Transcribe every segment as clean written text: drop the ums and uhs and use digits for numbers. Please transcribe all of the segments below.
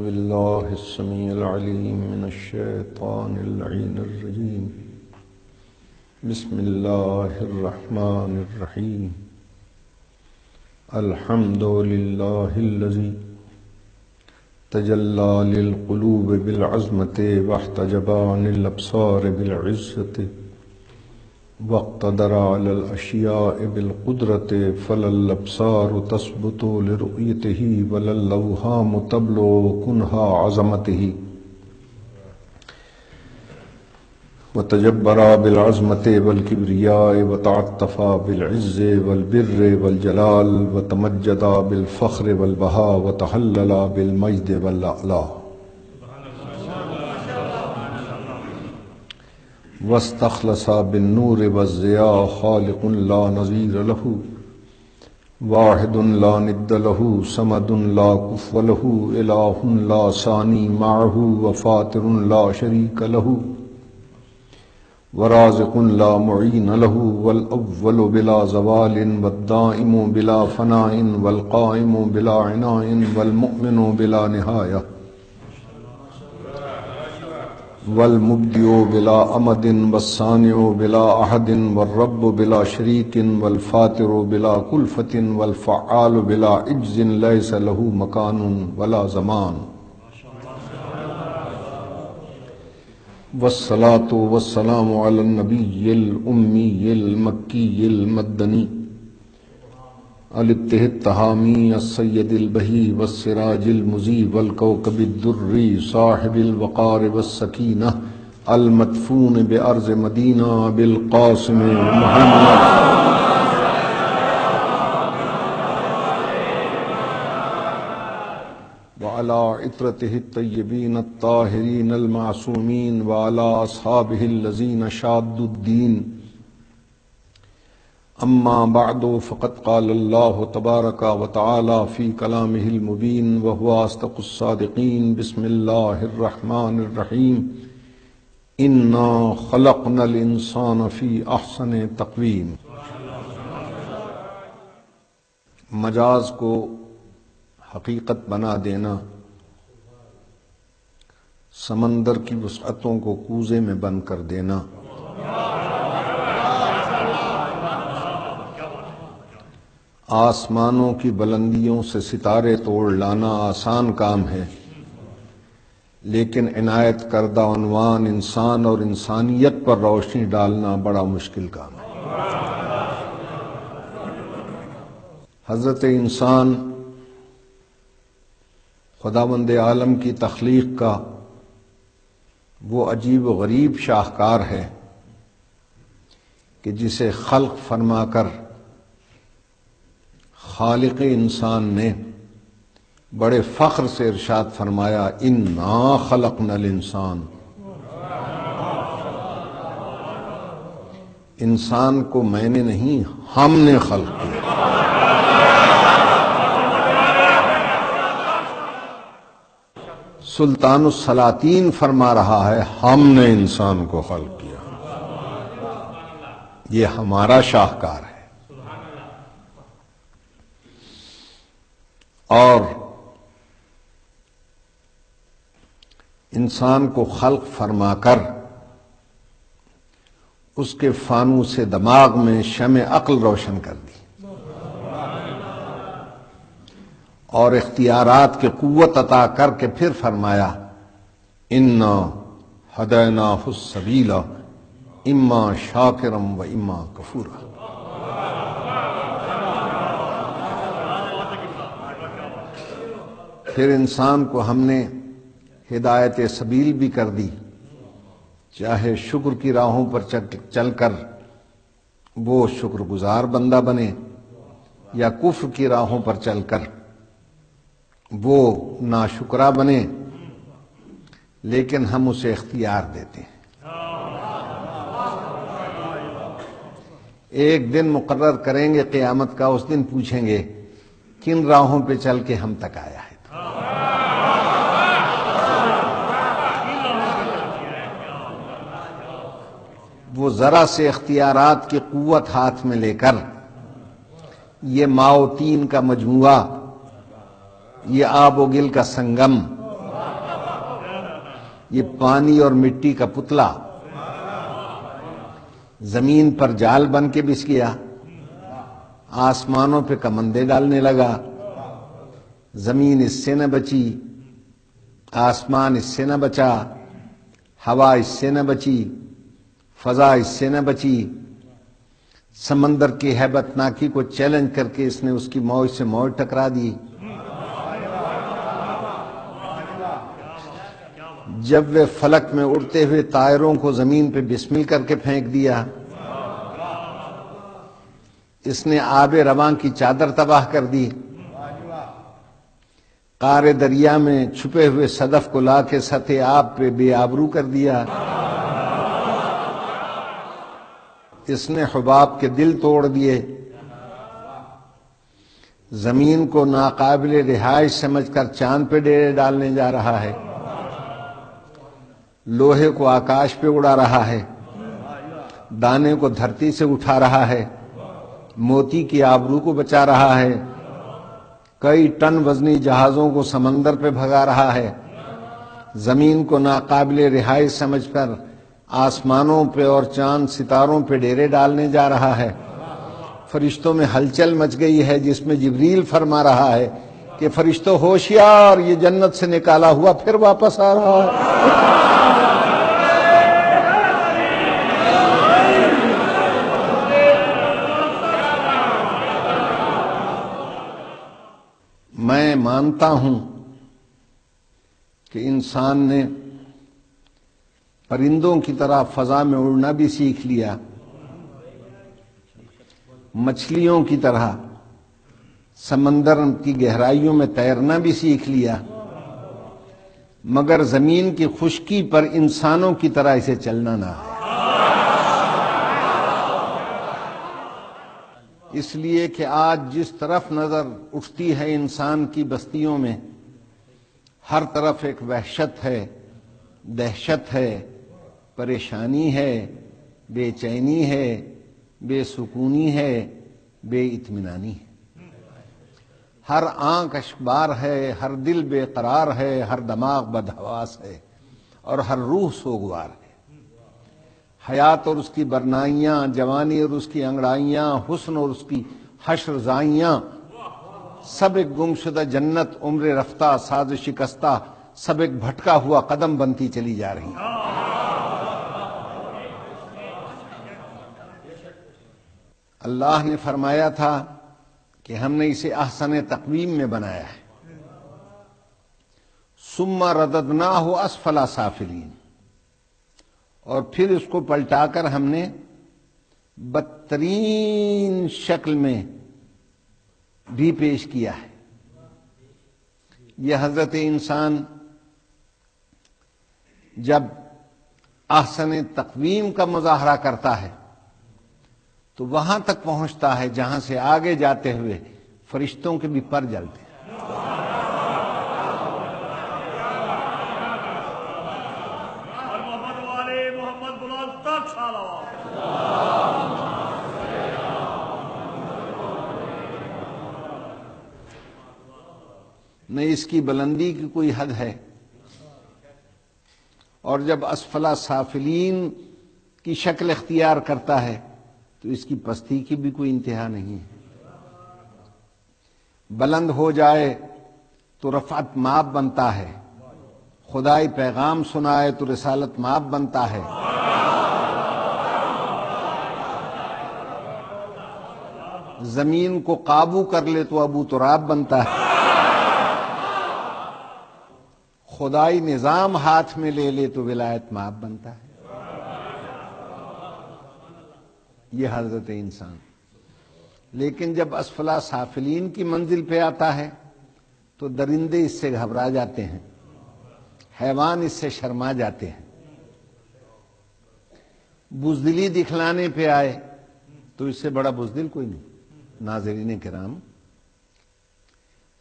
بالله السميع العليم من الشيطان اللعين الرجيم. بسم الله الرحمن الرحيم. الحمد لله الذي تجلى للقلوب بالعظمة واحتجب عن الأبصار بالعزة واقتدر على الأشياء بالقدرة فلا الأبصار تثبت لرؤيته ولا الأوهام تبلغ كنها عظمته وتجبر بالعظمة والكبرياء وتعطف بالعز والبر والجلال وتمجد بالفخر والبهاء وتحلل بالمجد والإعلاء واستخلص بالنور والضياء خالق لا نظير له واحد لا ند له صمد لا كفو له إله لا ثاني معه وفاتر لا شريك له ورازق لا معين له والأول بلا زوال والدائم بلا فناء والقائم بلا عناء والمؤمن بلا نهاية والمبدئ بلا أمد والصانع بلا أحد والرب بلا شريك والفاتر بلا كلفة والفعال بلا عجز ليس له مكان ولا زمان والصلاة والسلام على النبي الأمي المكي المدني الابته التهامي السيد البهي والسراج المضيء والكوكب الدري صاحب الوقار والسكينة المدفون بأرض مدينة بالقاسم محمد وعلى عطرته الطيبين الطاهرين المعصومين وعلى أصحابه الذين شادوا الدين. أما بعد فقد قال الله تبارك وتعالى في كلامه المبين وهو أصدق الصادقين. بسم الله الرحمن الرحيم. إنا خلقنا الإنسان في أحسن تقويم. مجاز کو حقیقت بنا دینا، سمندر کی وسعتوں کو کوزے میں بند کر دینا، آسمانوں کی بلندیوں سے ستارے توڑ لانا آسان کام ہے، لیکن عنایت کردہ عنوان انسان اور انسانیت پر روشنی ڈالنا بڑا مشکل کام ہے۔ حضرت انسان خداوند عالم کی تخلیق کا وہ عجیب و غریب شاہکار ہے کہ جسے خلق فرما کر خالق انسان نے بڑے فخر سے ارشاد فرمایا، انا خلقنا الانسان، انسان کو میں نے نہیں ہم نے خلق کیا۔ سلطان السلاطین فرما رہا ہے، ہم نے انسان کو خلق کیا، یہ ہمارا شاہکار ہے۔ اور انسان کو خلق فرما کر اس کے فانوس دماغ میں شمع عقل روشن کر دی اور اختیارات کی قوت عطا کر کے پھر فرمایا، انا ہدیناہ السبیل اما شاکرا و اما کفورا۔ پھر انسان کو ہم نے ہدایت سبیل بھی کر دی، چاہے شکر کی راہوں پر چل کر وہ شکر گزار بندہ بنے یا کفر کی راہوں پر چل کر وہ ناشکرا بنے، لیکن ہم اسے اختیار دیتے ہیں۔ ایک دن مقرر کریں گے قیامت کا، اس دن پوچھیں گے کن راہوں پہ چل کے ہم تک آیا ہے۔ وہ ذرا سے اختیارات کی قوت ہاتھ میں لے کر یہ ماؤ تین کا مجموعہ، یہ آب و گل کا سنگم یہ پانی اور مٹی کا پتلا زمین پر جال بن کے بچھ گیا، آسمانوں پہ کمندے ڈالنے لگا، زمین اس سے نہ بچی، آسمان اس سے نہ بچا، ہوا اس سے نہ بچی، فضا اس سے نہ بچی، سمندر کی ہیبت ناکی کو چیلنج کر کے اس نے اس کی موج سے موج ٹکرا دی۔ جب وہ فلک میں اڑتے ہوئے طائروں کو زمین پہ بسمل کر کے پھینک دیا، اس نے آب رواں کی چادر تباہ کر دی، قعر دریا میں چھپے ہوئے صدف کو لا کے سطح آب پہ بے آبرو کر دیا، اس نے حباب کے دل توڑ دیے، زمین کو ناقابل رہائش سمجھ کر چاند پہ ڈیرے ڈالنے جا رہا ہے، لوہے کو آکاش پہ اڑا رہا ہے، دانے کو دھرتی سے اٹھا رہا ہے، موتی کی آبرو کو بچا رہا ہے، کئی ٹن وزنی جہازوں کو سمندر پہ بھگا رہا ہے، زمین کو ناقابل رہائش سمجھ کر آسمانوں پہ اور چاند ستاروں پہ ڈیرے ڈالنے جا رہا ہے۔ فرشتوں میں ہلچل مچ گئی ہے، جس میں جبریل فرما رہا ہے کہ فرشتوں ہوشیار، یہ جنت سے نکالا ہوا پھر واپس آ رہا ہے۔ میں مانتا ہوں کہ انسان نے پرندوں کی طرح فضا میں اڑنا بھی سیکھ لیا، مچھلیوں کی طرح سمندر کی گہرائیوں میں تیرنا بھی سیکھ لیا، مگر زمین کی خشکی پر انسانوں کی طرح اسے چلنا نہ ہے۔ اس لیے کہ آج جس طرف نظر اٹھتی ہے انسان کی بستیوں میں، ہر طرف ایک وحشت ہے، دہشت ہے، پریشانی ہے، بے چینی ہے، بے سکونی ہے، بے اطمینانی ہے، ہر آنکھ اشکبار ہے، ہر دل بے قرار ہے، ہر دماغ بدحواس ہے، اور ہر روح سوگوار ہے۔ حیات اور اس کی برنائیاں، جوانی اور اس کی انگڑائیاں، حسن اور اس کی حشر زائیاں، سب ایک گمشدہ جنت، عمر رفتہ، ساز شکستہ، سب ایک بھٹکا ہوا قدم بنتی چلی جا رہی ہیں۔ اللہ نے فرمایا تھا کہ ہم نے اسے احسن تقویم میں بنایا ہے، ثم رددناہ اسفل سافلین، اور پھر اس کو پلٹا کر ہم نے بدترین شکل میں بھی پیش کیا ہے۔ یہ حضرت انسان جب احسن تقویم کا مظاہرہ کرتا ہے تو وہاں تک پہنچتا ہے جہاں سے آگے جاتے ہوئے فرشتوں کے بھی پر جلتے ہیں۔ نہ اس کی بلندی کی کوئی حد ہے، اور جب اسفل سافلین کی شکل اختیار کرتا ہے تو اس کی پستی کی بھی کوئی انتہا نہیں ہے۔ بلند ہو جائے تو رفعت مآب بنتا ہے، خدائی پیغام سنائے تو رسالت مآب بنتا ہے، زمین کو قابو کر لے تو ابو تراب بنتا ہے، خدائی نظام ہاتھ میں لے لے تو ولایت مآب بنتا ہے۔ یہ حضرت انسان، لیکن جب اسفل سافلین کی منزل پہ آتا ہے تو درندے اس سے گھبرا جاتے ہیں، حیوان اس سے شرما جاتے ہیں، بزدلی دکھلانے پہ آئے تو اس سے بڑا بزدل کوئی نہیں۔ ناظرین کرام،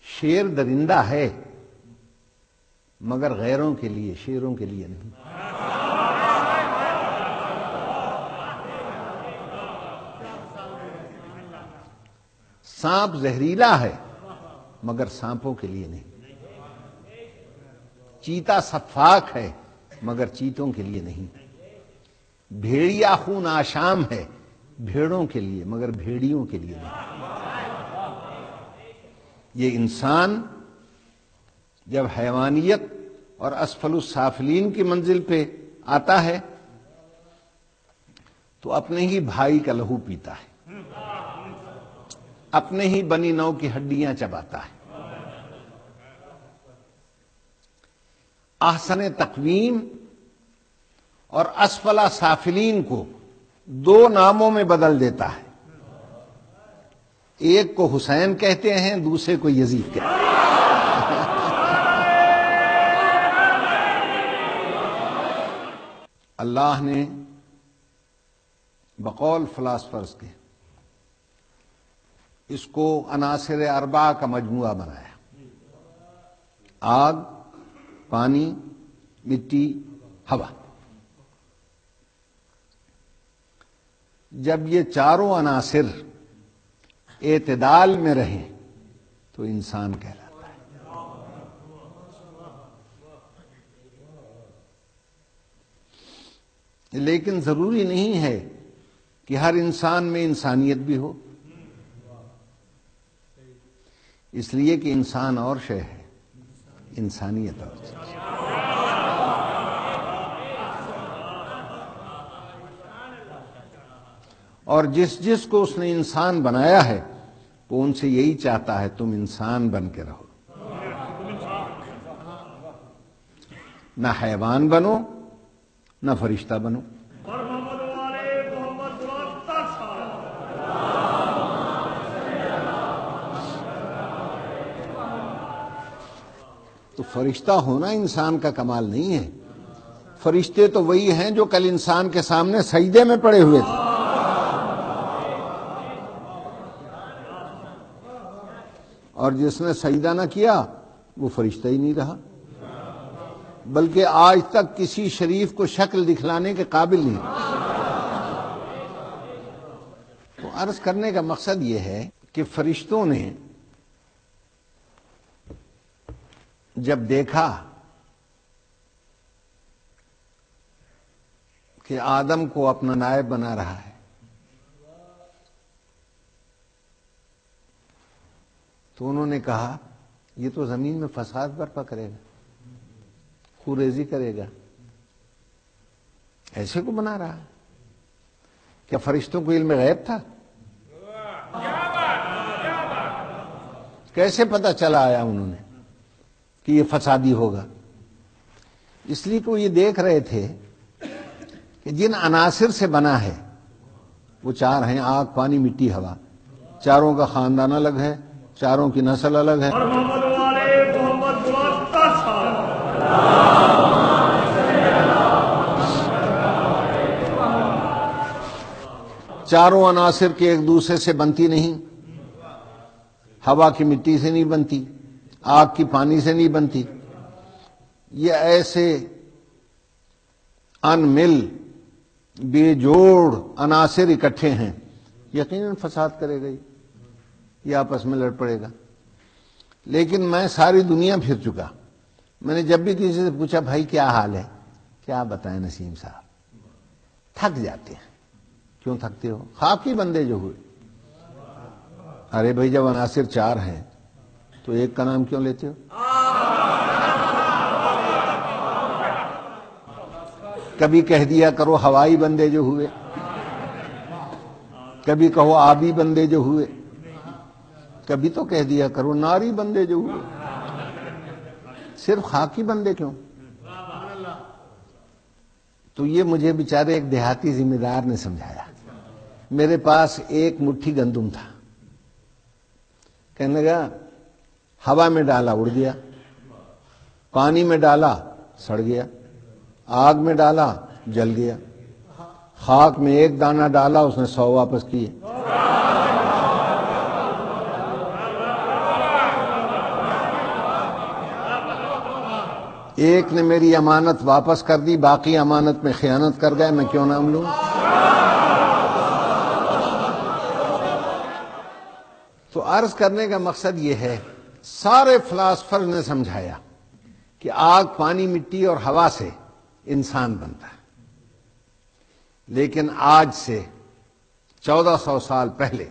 شیر درندہ ہے مگر غیروں کے لیے، شیروں کے لیے نہیں۔ سانپ زہریلا ہے مگر سانپوں کے لیے نہیں۔ چیتا سفاک ہے مگر چیتوں کے لیے نہیں. بھیڑیا خون آشام ہے بھیڑوں کے لیے مگر بھیڑیوں کے لیے نہیں. یہ انسان جب حیوانیت اور اسفل السافلین کی منزل پہ آتا ہے تو اپنے ہی بھائی کا لہو پیتا ہے، اپنے ہی بنی نو کی ہڈیاں چباتا ہے. احسن تقویم اور اسفل سافلین کو دو ناموں میں بدل دیتا ہے. ایک کو حسین کہتے ہیں، دوسرے کو یزید کہتے ہیں. اللہ نے بقول فلاسفرز کے اس کو عناصر اربعہ کا مجموعہ بنایا. آگ، پانی، مٹی، ہوا. جب یہ چاروں عناصر اعتدال میں رہیں تو انسان کہلاتا ہے. لیکن ضروری نہیں ہے کہ ہر انسان میں انسانیت بھی ہو، اس لیے کہ انسان اور شے ہے، انسانیت اور چیز. اور جس کو اس نے انسان بنایا ہے وہ ان سے یہی چاہتا ہے تم انسان بن کے رہو، نہ حیوان بنو نہ فرشتہ بنو. تو فرشتہ ہونا انسان کا کمال نہیں ہے. فرشتے تو وہی ہیں جو کل انسان کے سامنے سجدے میں پڑے ہوئے تھے. اور جس نے سجدہ نہ کیا وہ فرشتہ ہی نہیں رہا، بلکہ آج تک کسی شریف کو شکل دکھلانے کے قابل نہیں. تو عرض کرنے کا مقصد یہ ہے کہ فرشتوں نے جب دیکھا کہ آدم کو اپنا نائب بنا رہا ہے تو انہوں نے کہا یہ تو زمین میں فساد برپا کرے گا، خوریزی کرے گا، ایسے کو بنا رہا ہے. کیا فرشتوں کو علم غیب تھا؟ کیسے پتہ چلا آیا انہوں نے کہ یہ فسادی ہوگا؟ اس لیے کہ وہ یہ دیکھ رہے تھے کہ جن عناصر سے بنا ہے وہ چار ہیں: آگ، پانی، مٹی، ہوا. چاروں کا خاندان الگ ہے، چاروں کی نسل الگ ہے. چاروں عناصر کے ایک دوسرے سے بنتی نہیں. ہوا کی مٹی سے نہیں بنتی، آگ کی پانی سے نہیں بنتی. یہ ایسے ان مل بے جوڑ عناصر اکٹھے ہیں، یقیناً فساد کرے گا، یہ آپس میں لڑ پڑے گا. لیکن میں ساری دنیا پھر چکا، میں نے جب بھی کسی سے پوچھا بھائی کیا حال ہے، کیا بتائیں نسیم صاحب، تھک جاتے ہیں. کیوں تھکتے ہو؟ خاکی بندے جو ہوئے. ارے بھائی جب عناصر چار ہیں تو ایک کا نام کیوں لیتے ہو؟ کبھی کہہ دیا کرو ہوائی بندے جو ہوئے، کبھی کہو آبی بندے جو ہوئے، کبھی تو کہہ دیا کرو ناری بندے جو ہوئے. صرف خاکی بندے کیوں؟ تو یہ مجھے بیچارے ایک دیہاتی ذمہ دار نے سمجھایا. میرے پاس ایک مٹھی گندم تھا، کہنے لگا ہوا میں ڈالا اڑ گیا، پانی میں ڈالا سڑ گیا، آگ میں ڈالا جل گیا، خاک میں ایک دانہ ڈالا اس نے 100 واپس کیے. ایک نے میری امانت واپس کر دی، باقی امانت میں خیانت کر گئے، میں کیوں نام لوں؟ تو عرض کرنے کا مقصد یہ ہے، سارے فلاسفر نے سمجھایا کہ آگ، پانی، مٹی اور ہوا سے انسان بنتا ہے. لیکن آج سے 1400 سال پہلے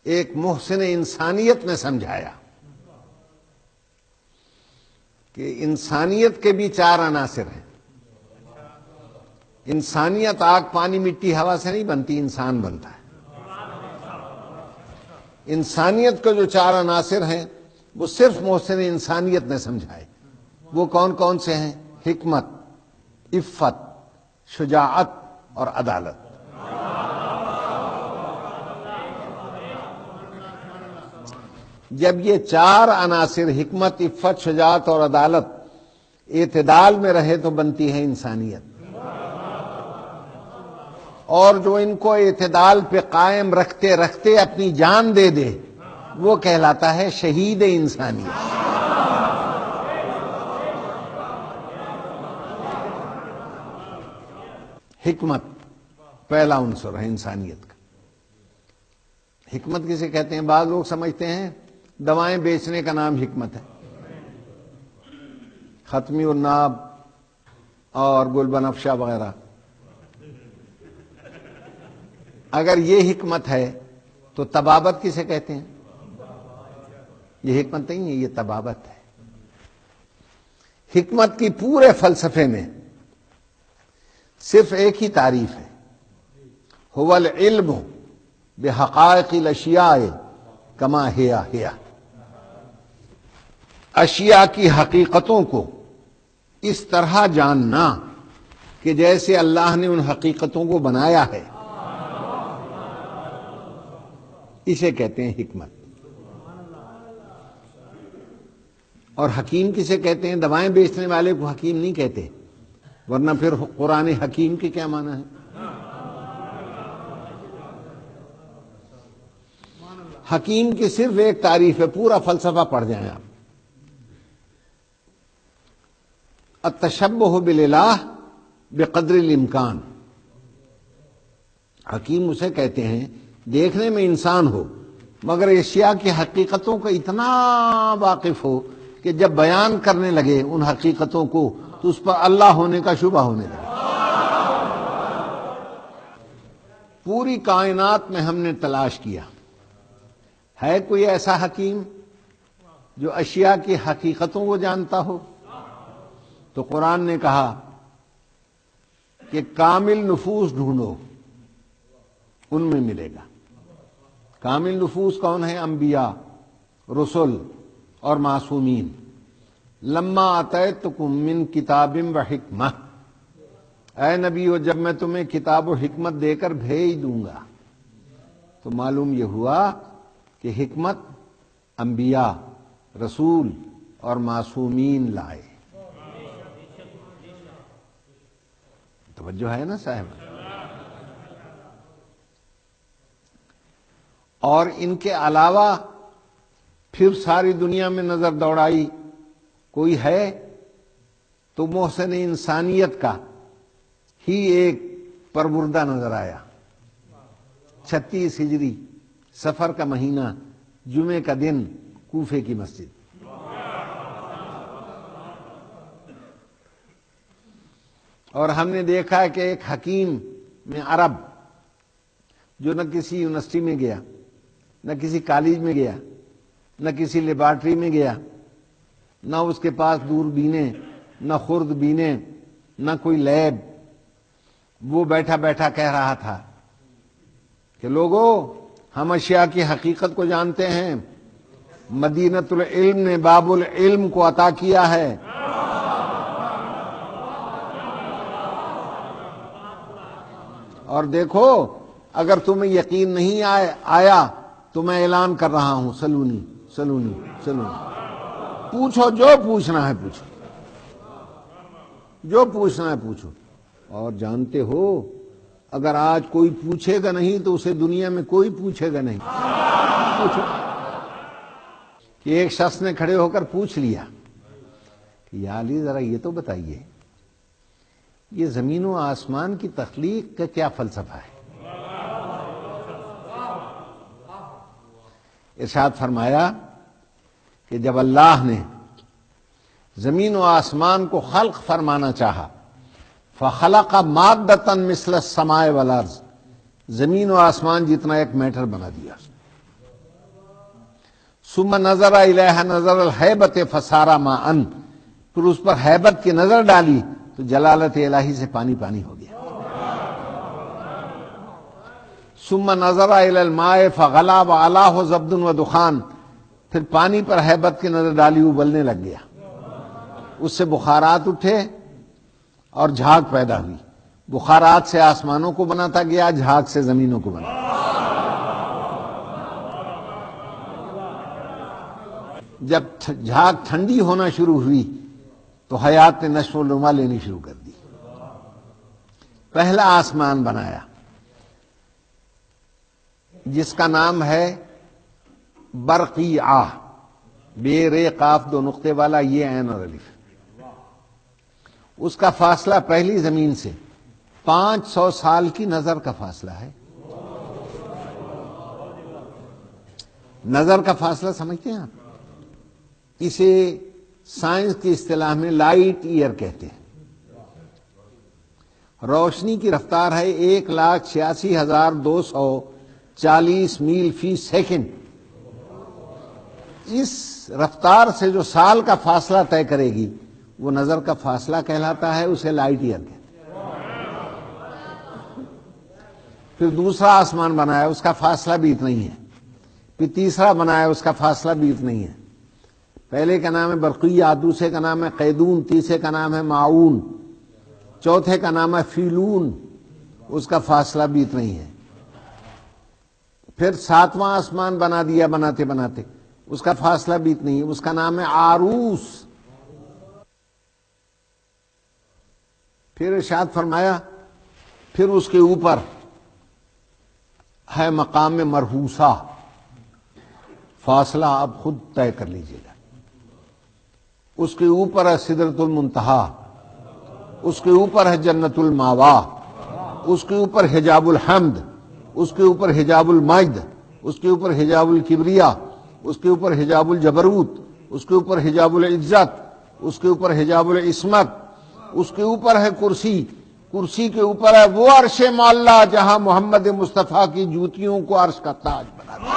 ایک محسن انسانیت نے سمجھایا کہ انسانیت کے بھی 4 عناصر ہیں. انسانیت آگ پانی مٹی ہوا سے نہیں بنتی، انسان بنتا ہے. انسانیت کے جو 4 عناصر ہیں وہ صرف محسن انسانیت نے سمجھائے. وہ کون کون سے ہیں؟ حکمت، عفت، شجاعت اور عدالت. جب یہ 4 عناصر حکمت، عفت، شجاعت اور عدالت اعتدال میں رہے تو بنتی ہے انسانیت. اور جو ان کو اعتدال پہ قائم رکھتے رکھتے اپنی جان دے دے وہ کہلاتا ہے شہید انسانیت. حکمت پہلا عنصر ہے انسانیت کا. حکمت کسے کہتے ہیں؟ بعض لوگ سمجھتے ہیں دوائیں بیچنے کا نام حکمت ہے. ختمی الناب اور گل بنفشہ وغیرہ. اگر یہ حکمت ہے تو طبابت کسے کہتے ہیں؟ یہ حکمت نہیں ہے، یہ طبابت ہے. حکمت کی پورے فلسفے میں صرف ایک ہی تعریف ہے، هو العلم بحقائق الاشیاء کما ہی. اشیاء کی حقیقتوں کو اس طرح جاننا کہ جیسے اللہ نے ان حقیقتوں کو بنایا ہے، اسے کہتے ہیں حکمت. اور حکیم کسے کہتے ہیں؟ دوائیں بیچنے والے کو حکیم نہیں کہتے، ورنہ پھر قرآن حکیم کے کیا معنی ہے؟ حکیم کی صرف ایک تعریف ہے، پورا فلسفہ پڑھ جائیں آپ. التشبہ بالالہ بقدر الامکان. حکیم اسے کہتے ہیں دیکھنے میں انسان ہو مگر اشیاء کی حقیقتوں کا اتنا واقف ہو کہ جب بیان کرنے لگے ان حقیقتوں کو تو اس پر اللہ ہونے کا شبہ ہونے لگے. پوری کائنات میں ہم نے تلاش کیا، ہے کوئی ایسا حکیم جو اشیاء کی حقیقتوں کو جانتا ہو؟ تو قرآن نے کہا کہ کامل نفوس ڈھونڈو، ان میں ملے گا. کامل نفوس کون ہے؟ انبیاء، رسل اور معصومین. لما آتیتکم من کتاب و حکمہ، اے نبیو جب میں تمہیں کتاب و حکمت دے کر بھیج دوں گا تو معلوم یہ ہوا کہ حکمت انبیاء، رسول اور معصومین لائے. توجہ ہے نا صاحب؟ اور ان کے علاوہ پھر ساری دنیا میں نظر دوڑائی، کوئی ہے تو محسن انسانیت کا ہی ایک پروردہ نظر آیا. 36 ہجری سفر کا مہینہ، جمعے کا دن، کوفے کی مسجد. اور ہم نے دیکھا کہ ایک حکیم میں عرب جو نہ کسی یونیورسٹی میں گیا، نہ کسی کالج میں گیا، نہ کسی لیبارٹری میں گیا، نہ اس کے پاس دوربینیں، نہ خوردبینیں، نہ کوئی لیب، وہ بیٹھا بیٹھا کہہ رہا تھا کہ لوگوں ہم اشیاء کی حقیقت کو جانتے ہیں، مدینۃ العلم نے باب العلم کو عطا کیا ہے. اور دیکھو اگر تمہیں یقین نہیں آیا تو میں اعلان کر رہا ہوں، سلونی سلونی سلونی. پوچھو جو پوچھنا ہے پوچھو، جو پوچھنا ہے پوچھو. اور جانتے ہو اگر آج کوئی پوچھے گا نہیں تو اسے دنیا میں کوئی پوچھے گا نہیں. پوچھو کہ ایک شخص نے کھڑے ہو کر پوچھ لیا کہ یا علی ذرا یہ تو بتائیے یہ زمین و آسمان کی تخلیق کا کیا فلسفہ ہے؟ ارشاد فرمایا کہ جب اللہ نے زمین و آسمان کو خلق فرمانا چاہا، فخلق مادۃ مثل السماء والارض، زمین و آسمان جتنا ایک میٹر بنا دیا. ثم نظر الیہ نظر الہیبۃ فصار ماء، پھر اس پر ہیبت کی نظر ڈالی تو جلالت الہی سے پانی پانی ہو گیا. ثم نظر الی الماء فغلا وعلاه زبد ودخان، پھر پانی پر ہیبت کی نظر ڈالی، ابلنے لگ گیا، اس سے بخارات اٹھے اور جھاگ پیدا ہوئی. بخارات سے آسمانوں کو بناتا گیا، جھاگ سے زمینوں کو بنا. جب جھاگ ٹھنڈی ہونا شروع ہوئی تو حیات نے نشو و نما لینی شروع کر دی. پہلا آسمان بنایا جس کا نام ہے برقیعہ، بے رے قاف دو نقطے والا، یہ عین اور الف. اس کا فاصلہ پہلی زمین سے 500 سال کی نظر کا فاصلہ ہے. نظر کا فاصلہ سمجھتے ہیں آپ؟ اسے سائنس کی اصطلاح میں لائٹ ایئر کہتے ہیں. روشنی کی رفتار ہے 1,86,240 میل فی سیکنڈ. اس رفتار سے جو سال کا فاصلہ طے کرے گی وہ نظر کا فاصلہ کہلاتا ہے، اسے لائٹ ایئر کہتے ہیں. پھر دوسرا آسمان بنایا، اس کا فاصلہ بھی اتنا ہی ہے. پھر تیسرا بنایا، اس کا فاصلہ بھی اتنا ہی ہے. پہلے کا نام ہے برقیہ، دوسرے کا نام ہے قیدون، تیسرے کا نام ہے معاون، چوتھے کا نام ہے فیلون، اس کا فاصلہ بھی اتنا ہی ہے. پھر ساتواں آسمان بنا دیا بناتے بناتے، اس کا فاصلہ بھی اتنا ہی ہے، اس کا نام ہے عروس. پھر ارشاد فرمایا پھر اس کے اوپر ہے مقام مرحوسہ، فاصلہ آپ خود طے کر لیجیے گا. اس کے اوپر ہے سدرۃ المنتہا، اس کے اوپر ہے جنت الماوا، اس کے اوپر حجاب الحمد، اس کے اوپر حجاب المجد، اس کے اوپر حجاب الکبریا، اس کے اوپر حجاب الجبروت، اس کے اوپر حجاب العزت، اس کے اوپر حجاب العصمت، اس کے اوپر ہے کرسی، کرسی کے اوپر ہے وہ عرش معلیٰ جہاں محمد مصطفیٰ کی جوتیوں کو عرش کا تاج بنا دیا.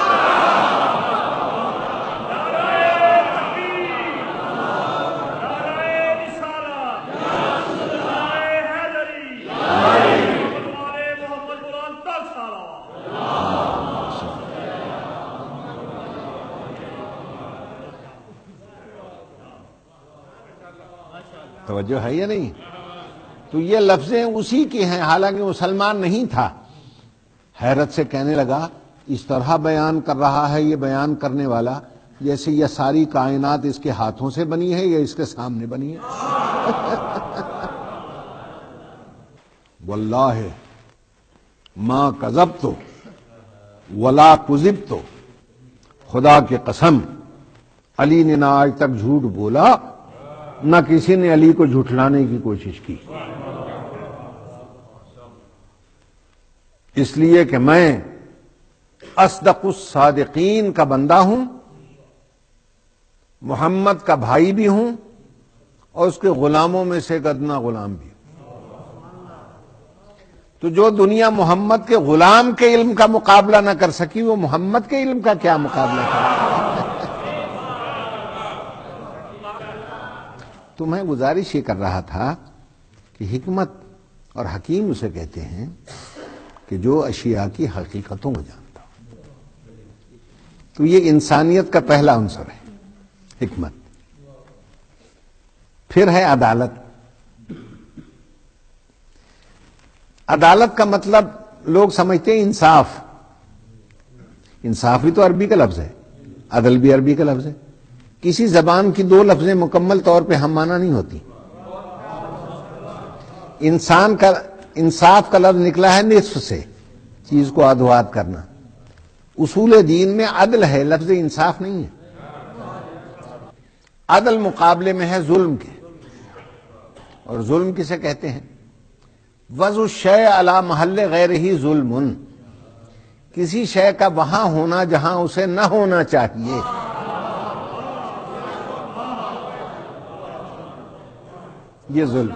توجہ ہے یا نہیں؟ تو یہ لفظیں اسی کی ہیں، حالانکہ مسلمان نہیں تھا. حیرت سے کہنے لگا اس طرح بیان کر رہا ہے یہ بیان کرنے والا جیسے یہ ساری کائنات اس کے ہاتھوں سے بنی ہے یا اس کے سامنے بنی ہے. واللہ ما کذبت ولا کذبت، خدا کی قسم علی نے نہ آج تک جھوٹ بولا نہ کسی نے علی کو جھٹلانے کی کوشش کی. اس لیے کہ میں اصدق الصادقین کا بندہ ہوں، محمد کا بھائی بھی ہوں اور اس کے غلاموں میں سے ایک ادنا غلام بھی ہوں. تو جو دنیا محمد کے غلام کے علم کا مقابلہ نہ کر سکی وہ محمد کے علم کا کیا مقابلہ کرے. تو میں گزارش یہ کر رہا تھا کہ حکمت اور حکیم اسے کہتے ہیں کہ جو اشیاء کی حقیقتوں کو جانتا ہو. تو یہ انسانیت کا پہلا عنصر ہے حکمت. پھر ہے عدالت. عدالت کا مطلب لوگ سمجھتے ہیں انصاف. انصاف بھی تو عربی کا لفظ ہے، عدل بھی عربی کا لفظ ہے. کسی زبان کی دو لفظیں مکمل طور پہ ہم معنی نہیں ہوتی. انسان کا انصاف کا لفظ نکلا ہے نصف سے، چیز کو آدھواد کرنا. اصول دین میں عدل ہے، لفظ انصاف نہیں ہے. عدل مقابلے میں ہے ظلم کے، اور ظلم کسے کہتے ہیں؟ وضع الشیء علی محل غیرہ ظلم، کسی شے کا وہاں ہونا جہاں اسے نہ ہونا چاہیے. یہ ظلم.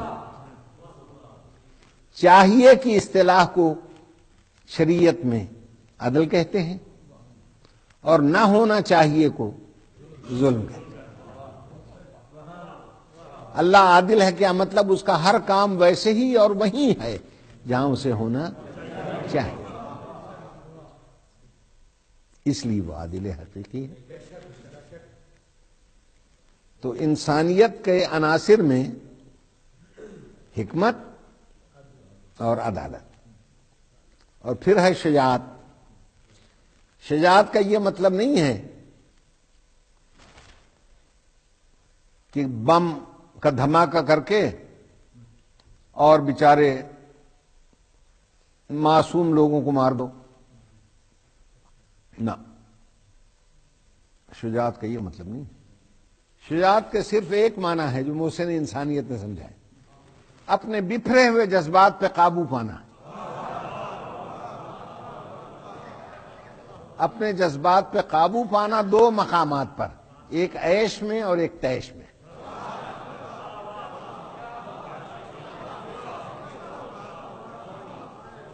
چاہیے کی اصطلاح کو شریعت میں عدل کہتے ہیں اور نہ ہونا چاہیے کو ظلم کہتے ہیں. اللہ عادل ہے کیا مطلب؟ اس کا ہر کام ویسے ہی اور وہیں ہے جہاں اسے ہونا چاہیے، اس لیے وہ عادل حقیقی ہے. تو انسانیت کے عناصر میں حکمت اور عدالت، اور پھر ہے شجاعت. شجاعت کا یہ مطلب نہیں ہے کہ بم کا دھماکہ کر کے اور بیچارے معصوم لوگوں کو مار دو، نہ، شجاعت کا یہ مطلب نہیں ہے. شجاعت کے صرف ایک معنی ہے جو محسن انسانیت نے سمجھا ہے، اپنے بکھرے ہوئے جذبات پہ قابو پانا. اپنے جذبات پہ قابو پانا دو مقامات پر، ایک عیش میں اور ایک تیش میں.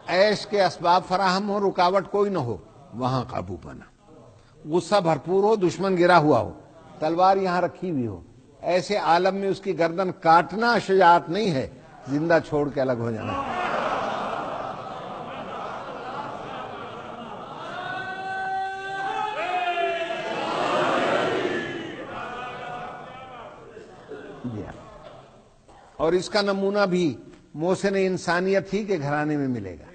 عیش کے اسباب فراہم ہو، رکاوٹ کوئی نہ ہو، وہاں قابو پانا. غصہ بھرپور ہو، دشمن گرا ہوا ہو، تلوار یہاں رکھی ہوئی ہو، ایسے عالم میں اس کی گردن کاٹنا شجاعت نہیں ہے، زندہ چھوڑ کے الگ ہو جانا. اور اس کا نمونہ بھی محسن انسانیت ہی کے گھرانے میں ملے گا.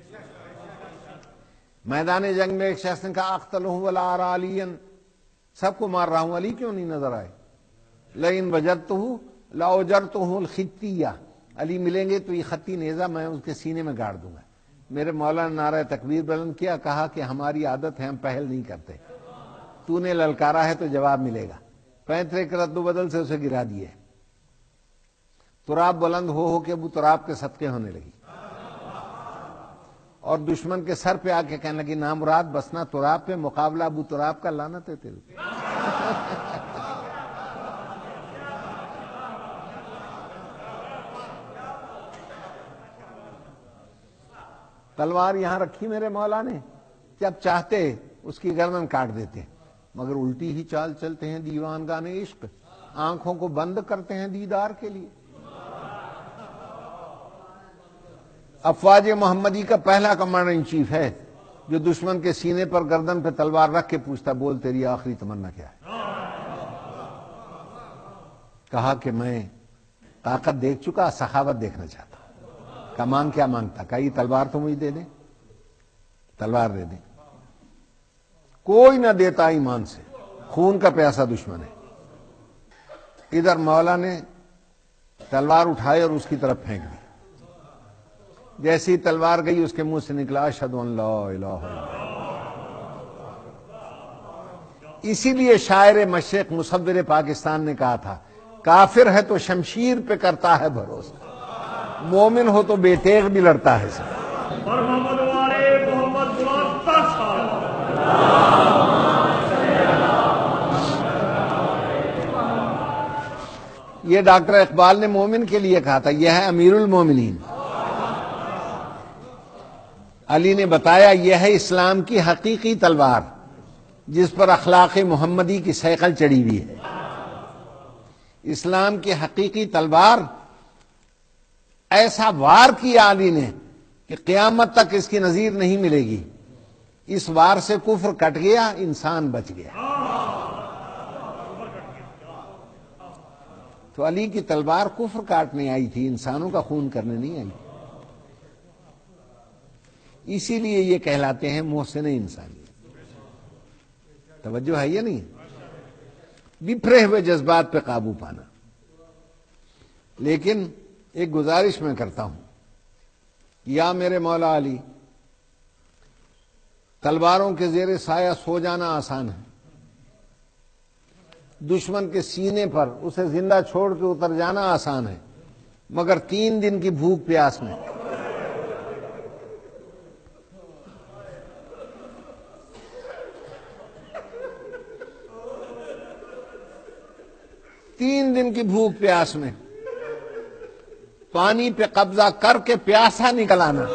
میدان جنگ میں ایک شخص نے کہا اقتلہ ولا ارى علیا، سب کو مار رہا ہوں، علی کیوں نہیں نظر آئے؟ لئن وجدتہ لاوجرتہ الخطیہ، علی ملیں گے تو یہ خطی نیزہ میں اس کے سینے میں گاڑ دوں گا. میرے مولا نے نعرہ تکبیر بلند کیا، کہا کہ ہماری عادت ہے ہم پہل نہیں کرتے، تو نے للکارا ہے تو جواب ملے گا. پینترے کے رد و بدل سے اسے گرا دیے. تراب بلند ہو کے ابو تراب کے صدقے ہونے لگی، اور دشمن کے سر پہ آ کے کہنے لگی نامراد بسنا تراب پہ، مقابلہ ابو تراب کا، لعنت ہے تیرے. تلوار یہاں رکھی میرے مولا نے، جب چاہتے اس کی گردن کاٹ دیتے، مگر الٹی ہی چال چلتے ہیں دیوانگان عشق، آنکھوں کو بند کرتے ہیں دیدار کے لیے. افواج محمدی کا پہلا کمانڈر ان چیف ہے جو دشمن کے سینے پر گردن پہ تلوار رکھ کے پوچھتا بول تیری آخری تمنا کیا ہے؟ کہا کہ میں طاقت دیکھ چکا، سخاوت دیکھنا چاہتا ہوں. کمان کیا مانگتا؟ کہا یہ تلوار تو مجھے دے دیں، تلوار دے دیں. کوئی نہ دیتا ایمان سے، خون کا پیاسا دشمن ہے. ادھر مولا نے تلوار اٹھائی اور اس کی طرف پھینک دی. جیسی تلوار گئی اس کے منہ سے نکلا اشہد ان لا الہ الا اللہ. اسی لیے شاعر مشرق مصور پاکستان نے کہا تھا کافر ہے تو شمشیر پہ کرتا ہے بھروسہ، مومن ہو تو بے تیغ بھی لڑتا ہے سر. یہ ڈاکٹر اقبال نے مومن کے لیے کہا تھا، یہ ہے امیر المومنین. علی نے بتایا یہ ہے اسلام کی حقیقی تلوار جس پر اخلاق محمدی کی سیکل چڑھی ہوئی ہے. اسلام کی حقیقی تلوار ایسا وار کیا علی نے کہ قیامت تک اس کی نظیر نہیں ملے گی. اس وار سے کفر کٹ گیا، انسان بچ گیا. تو علی کی تلوار کفر کاٹنے آئی تھی، انسانوں کا خون کرنے نہیں آئی. اسی لیے یہ کہلاتے ہیں محسن انسانی. توجہ ہے یا نہیں؟ بپھرے ہوئے جذبات پہ قابو پانا. لیکن ایک گزارش میں کرتا ہوں، یا میرے مولا علی، تلواروں کے زیر سایہ سو جانا آسان ہے، دشمن کے سینے پر اسے زندہ چھوڑ کے اتر جانا آسان ہے، مگر 3 دن کی بھوک پیاس میں 3 دن کی بھوک پیاس میں پانی پہ قبضہ کر کے پیاسا نکل آنا.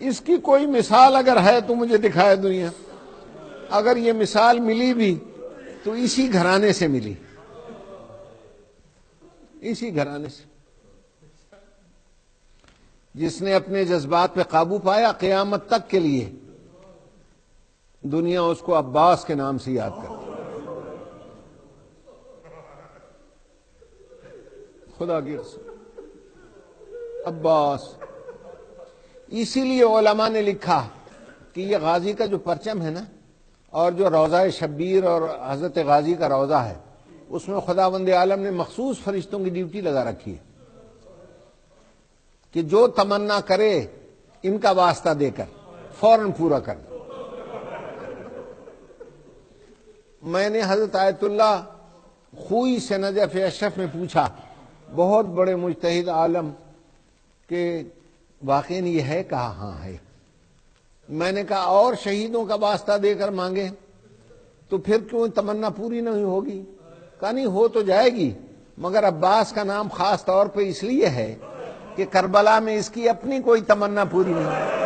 اس کی کوئی مثال اگر ہے تو مجھے دکھائے دنیا. اگر یہ مثال ملی بھی تو اسی گھرانے سے ملی, اسی گھرانے سے. جس نے اپنے جذبات پہ قابو پایا, قیامت تک کے لیے دنیا اس کو عباس کے نام سے یاد کرتی. خدا کی قسم, عباس. اسی لیے علماء نے لکھا کہ یہ غازی کا جو پرچم ہے نا, اور جو روضہ شبیر اور حضرت غازی کا روضہ ہے, اس میں خداوند عالم نے مخصوص فرشتوں کی ڈیوٹی لگا رکھی ہے کہ جو تمنا کرے ان کا واسطہ دے کر فوراً پورا کر دو. میں نے حضرت آیت اللہ خوئی سے نجف اشرف میں پوچھا, بہت بڑے مجتہد عالم, کہ واقعی یہ ہے؟ کہا ہاں ہے. میں نے کہا اور شہیدوں کا واسطہ دے کر مانگے تو پھر کیوں تمنا پوری نہیں ہوگی؟ کہا نہیں, ہو تو جائے گی, مگر عباس کا نام خاص طور پہ اس لیے ہے کہ کربلا میں اس کی اپنی کوئی تمنا پوری نہیں.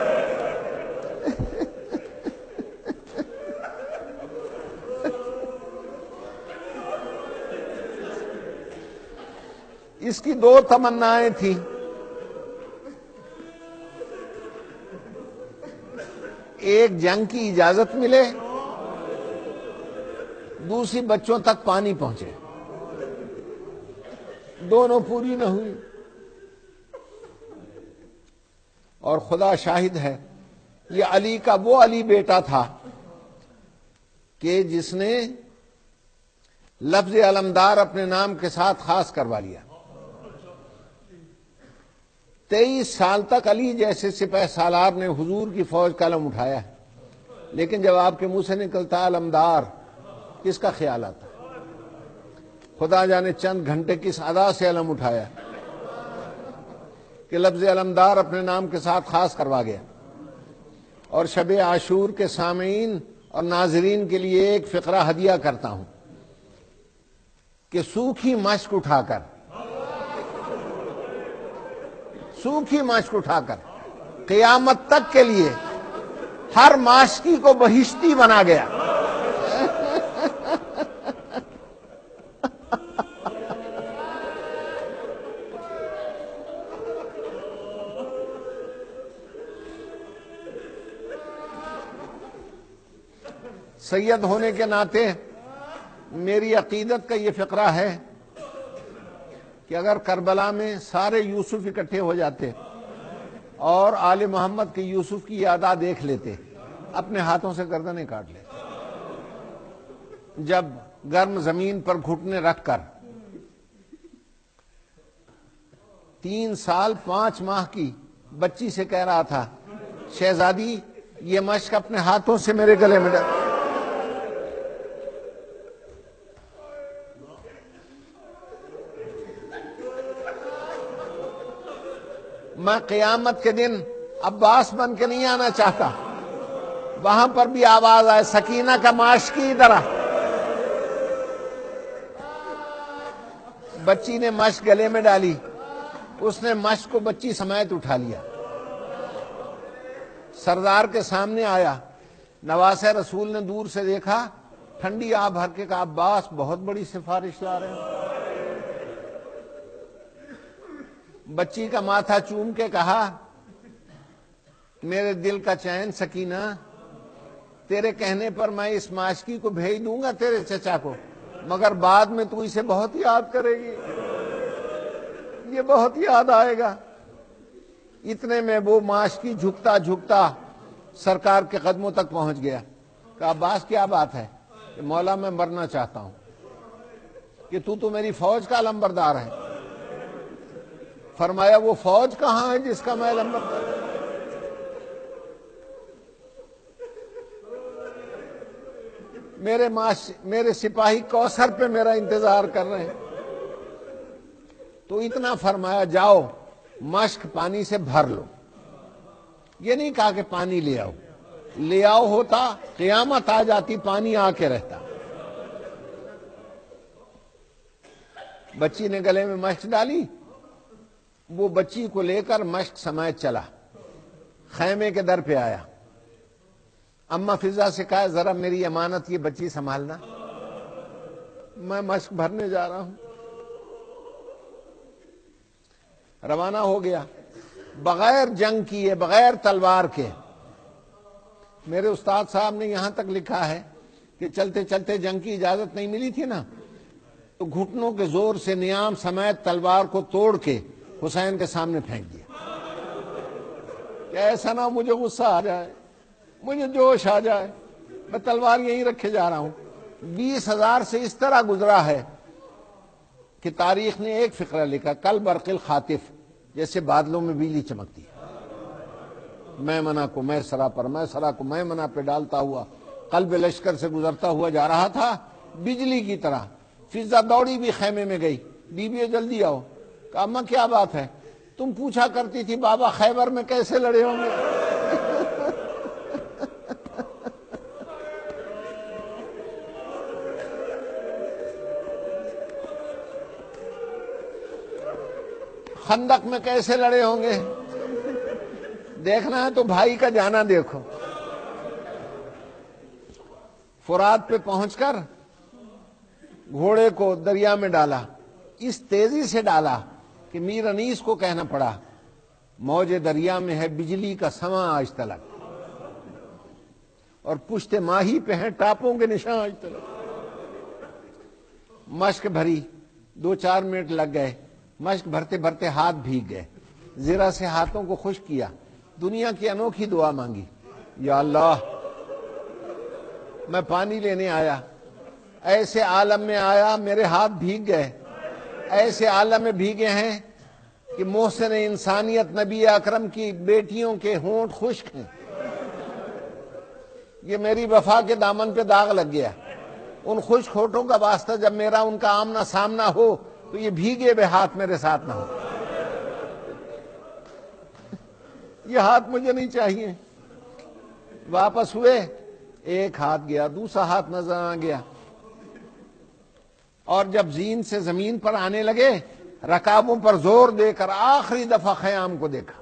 اس کی دو تمنائیں تھیں, ایک جنگ کی اجازت ملے, دوسری بچوں تک پانی پہنچے. دونوں پوری نہ ہوئی. اور خدا شاہد ہے, یہ علی کا وہ علی بیٹا تھا کہ جس نے لفظ علمدار اپنے نام کے ساتھ خاص کروا لیا. 23 سال تک علی جیسے سپہ سالار نے حضور کی فوج کا علم اٹھایا ہے, لیکن جب آپ کے منہ سے نکلتا علمدار, کس کا خیال آتا؟ خدا جانے چند گھنٹے کس ادا سے علم اٹھایا کہ لفظ علمدار اپنے نام کے ساتھ خاص کروا گیا. اور شب عاشور کے سامعین اور ناظرین کے لیے ایک فقرہ ہدیہ کرتا ہوں کہ سوکھی مشک اٹھا کر قیامت تک کے لیے ہر ماشکی کو بہشتی بنا گیا. سید ہونے کے ناطے میری عقیدت کا یہ فقرہ ہے کہ اگر کربلا میں سارے یوسف اکٹھے ہو جاتے اور آل محمد کے یوسف کی یادہ دیکھ لیتے, اپنے ہاتھوں سے گردنیں کاٹ لیتے. جب گرم زمین پر گھٹنے رکھ کر 3 سال 5 ماہ کی بچی سے کہہ رہا تھا, شہزادی یہ مشق اپنے ہاتھوں سے میرے گلے میں ڈال. میں قیامت کے دن عباس بن کے نہیں آنا چاہتا, وہاں پر بھی آواز آئے سکینہ کا ماشکی ادھر آ. بچی نے مشق گلے میں ڈالی, اس نے مشق کو بچی سمیت اٹھا لیا, سردار کے سامنے آیا. نواسہ رسول نے دور سے دیکھا, ٹھنڈی آب بھر کے کہا عباس بہت بڑی سفارش لا رہے ہیں. بچی کا ماتھا چوم کے کہا میرے دل کا چین سکینہ, تیرے کہنے پر میں اس ماشکی کو بھیج دوں گا تیرے چچا کو, مگر بعد میں تو اسے بہت یاد کرے گی, یہ بہت یاد آئے گا. اتنے میں وہ ماشکی جھکتا جھکتا سرکار کے قدموں تک پہنچ گیا. کہا عباس کیا بات ہے؟ کہ مولا میں مرنا چاہتا ہوں. کہ تو میری فوج کا علمبردار ہے. فرمایا وہ فوج کہاں ہے جس کا میں علمبردار ہوں؟ میرے سپاہی کوثر پہ میرا انتظار کر رہے ہیں. تو اتنا فرمایا جاؤ مشک پانی سے بھر لو. یہ نہیں کہا کہ پانی لے آؤ, لے آؤ ہوتا، قیامت آ جاتی، پانی آ کے رہتا۔ بچی نے گلے میں مشک ڈالی، وہ بچی کو لے کر مشک سمیت چلا، خیمے کے در پہ آیا۔ اماں فضا سے کہا ذرا میری امانت یہ بچی سنبھالنا، میں مشک بھرنے جا رہا ہوں۔ روانہ ہو گیا بغیر جنگ کیے، بغیر تلوار کے۔ میرے استاد صاحب نے یہاں تک لکھا ہے کہ چلتے چلتے جنگ کی اجازت نہیں ملی تھی نا، تو گھٹنوں کے زور سے نیام سمیت تلوار کو توڑ کے حسین کے سامنے پھینک دیا کہ ایسا نہ مجھے غصہ آ جائے، مجھے جوش آ جائے، میں تلوار یہیں رکھے جا رہا ہوں۔ 20,000 سے اس طرح گزرا ہے کہ تاریخ نے ایک فقرہ لکھا، کل برق الخاطف، جیسے بادلوں میں بجلی چمکتی ہے۔ میمنہ کو میسرہ پر، میسرہ کو میمنہ پہ ڈالتا ہوا قلب لشکر سے گزرتا ہوا جا رہا تھا بجلی کی طرح۔ فضا دوڑی بھی خیمے میں گئی، بیوی جلدی آؤ۔ کہا اماں کیا بات ہے؟ تم پوچھا کرتی تھی بابا خیبر میں کیسے لڑے ہوں گے۔ خندق میں کیسے لڑے ہوں گے؟ دیکھنا ہے تو بھائی کا جانا دیکھو۔ فرات پہ پہنچ کر گھوڑے کو دریا میں ڈالا، اس تیزی سے ڈالا کہ میر انیس کو کہنا پڑا موج دریا میں ہے بجلی کا سماں آج تلک، اور پشت ماہی پہ ہیں ٹاپوں کے نشان آج تلک۔ مشک بھری، 2-4 منٹ لگ گئے، مشک بھرتے بھرتے ہاتھ بھیگ گئے، زرہ سے ہاتھوں کو خشک کیا، دنیا کی انوکھی دعا مانگی، یا اللہ میں پانی لینے آیا، ایسے عالم میں آیا میرے ہاتھ بھیگ گئے، ایسے عالم میں بھیگے ہیں کہ محسن انسانیت نبی اکرم کی بیٹیوں کے ہونٹ خشک ہیں۔ یہ میری وفا کے دامن پہ داغ لگ گیا، ان خشک ہونٹوں کا واسطہ جب میرا ان کا آمنا سامنا ہو تو یہ بھیگے ہوئے ہاتھ میرے ساتھ نہ ہو، یہ ہاتھ مجھے نہیں چاہیے۔ واپس ہوئے، ایک ہاتھ گیا، دوسرا ہاتھ نظر آ گیا، اور جب زین سے زمین پر آنے لگے رکابوں پر زور دے کر آخری دفعہ خیام کو دیکھا،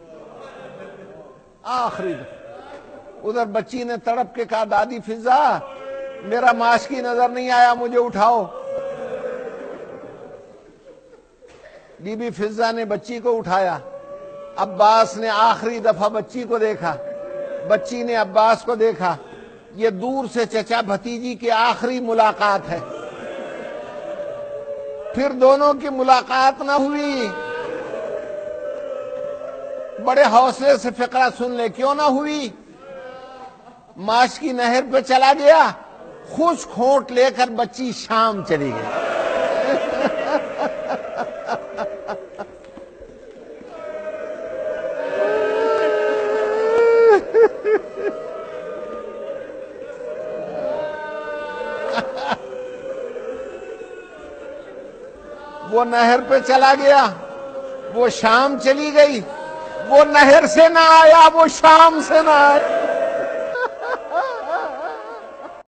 آخری دفعہ۔ ادھر بچی نے تڑپ کے کہا دادی فضا میرا ماشکی نظر نہیں آیا، مجھے اٹھاؤ۔ بی بی فضا نے بچی کو اٹھایا، عباس نے آخری دفعہ بچی کو دیکھا، بچی نے عباس کو دیکھا، یہ دور سے چچا بھتیجی کی آخری ملاقات ہے۔ پھر دونوں کی ملاقات نہ ہوئی۔ بڑے حوصلے سے فقرہ سن لے، کیوں نہ ہوئی؟ ماش کی نہر پہ چلا گیا، خشک ہونٹ لے کر بچی شام چلی گئی۔ وہ نہر پہ چلا گیا، وہ شام چلی گئی، وہ نہر سے نہ آیا، وہ شام سے نہ آیا۔